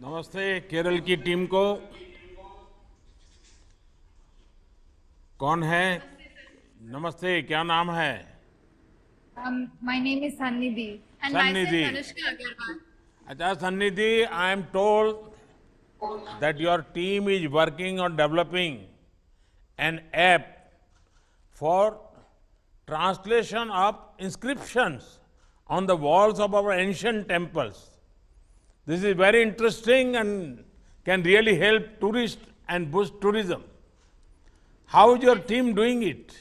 नमस्ते केरल की टीम को। कौन है? नमस्ते, क्या नाम है? My name is Sannidhi. And myself, Sannidhi. Anushka Agarwal. अच्छा Sannidhi, I am told that your team is working on developing an app for translation of inscriptions on the walls of our ancient temples. This is very interesting and can really help tourists and boost tourism. How is your team doing it?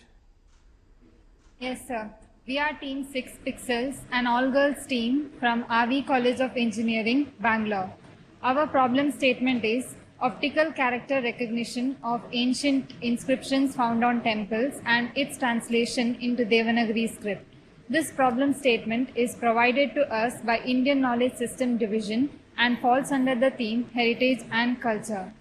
Yes, sir. We are Team 6 Pixels, an all-girls team from RV College of Engineering, Bangalore. Our problem statement is optical character recognition of ancient inscriptions found on temples and its translation into Devanagari script. This problem statement is provided to us by Indian Knowledge System Division and falls under the theme Heritage and Culture.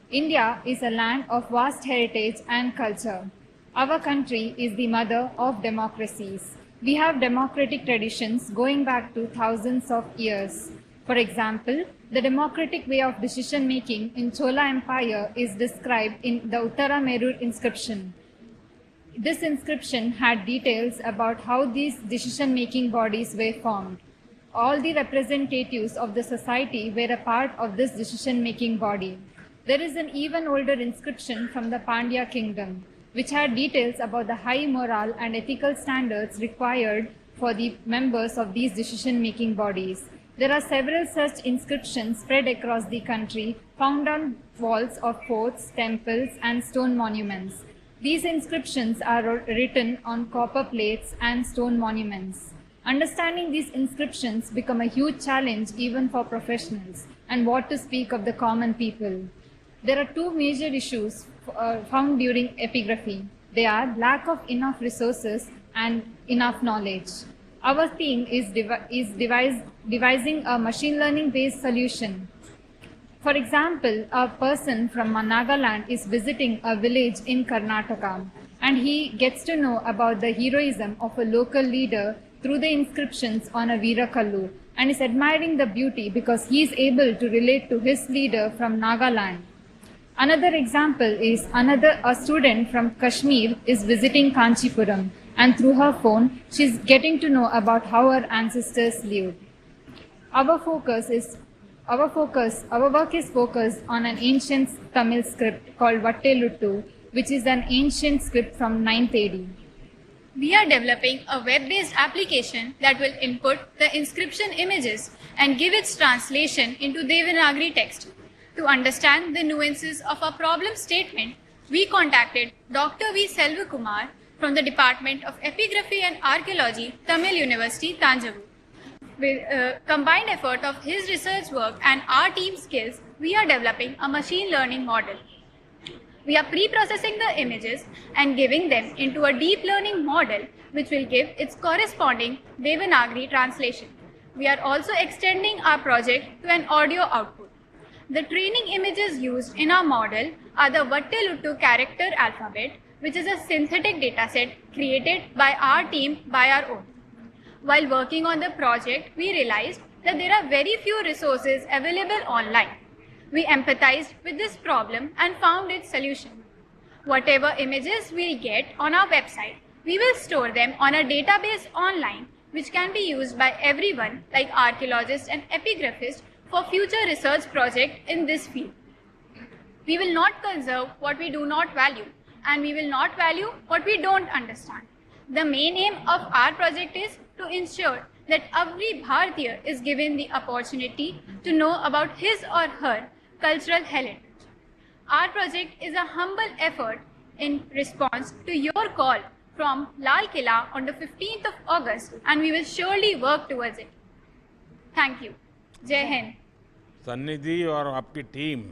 India is a land of vast heritage and culture. Our country is the mother of democracies. We have democratic traditions going back to thousands of years. For example, the democratic way of decision making in Chola Empire is described in the Uttara Merur inscription. This inscription had details about how these decision-making bodies were formed. All the representatives of the society were a part of this decision-making body. There is an even older inscription from the Pandya kingdom, which had details about the high moral and ethical standards required for the members of these decision-making bodies. There are several such inscriptions spread across the country, found on walls of forts, temples, and stone monuments. These inscriptions are written on copper plates and stone monuments. Understanding these inscriptions become a huge challenge even for professionals, and what to speak of the common people. There are two major issues found during epigraphy. They are lack of enough resources and enough knowledge. Our team is devising a machine learning based solution. For example, a person from Nagaland is visiting a village in Karnataka and he gets to know about the heroism of a local leader through the inscriptions on a Veerakallu and is admiring the beauty because he is able to relate to his leader from Nagaland. Another example is a student from Kashmir is visiting Kanchipuram and through her phone she is getting to know about how her ancestors lived. Our work is focused on an ancient Tamil script called Vatteluttu, which is an ancient script from 9th AD. We are developing a web-based application that will input the inscription images and give its translation into Devanagari text. To understand the nuances of our problem statement, we contacted Dr. V. Selvakumar from the Department of Epigraphy and Archaeology, Tamil University, Tanjavur. With combined effort of his research work and our team skills, we are developing a machine learning model. We are pre-processing the images and giving them into a deep learning model which will give its corresponding Devanagari translation. We are also extending our project to an audio output. The training images used in our model are the Vatteluttu character alphabet, which is a synthetic dataset created by our team by our own. While working on the project, we realized that there are very few resources available online. We empathized with this problem and found its solution. Whatever images we get on our website, we will store them on a database online which can be used by everyone like archaeologists and epigraphists for future research projects in this field. We will not conserve what we do not value and we will not value what we don't understand. The main aim of our project is to ensure that every Bharatiya is given the opportunity to know about his or her cultural heritage. Our project is a humble effort in response to your call from Lal Killa on the 15th of August and we will surely work towards it. Thank you. Jai Hind. सन्निधि और आपकी team,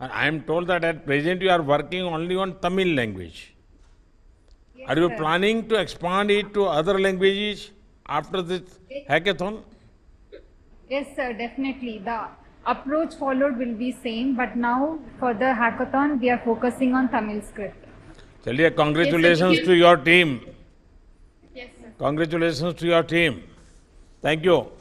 and I am told that at present you are working only on Tamil language. Are you sir. planning to expand it to other languages after this hackathon? Yes, sir, definitely. The approach followed will be same, but now for the hackathon, we are focusing on Tamil script. चलिए, congratulations Yes, to your team. Yes, sir. Congratulations to your team. Thank you.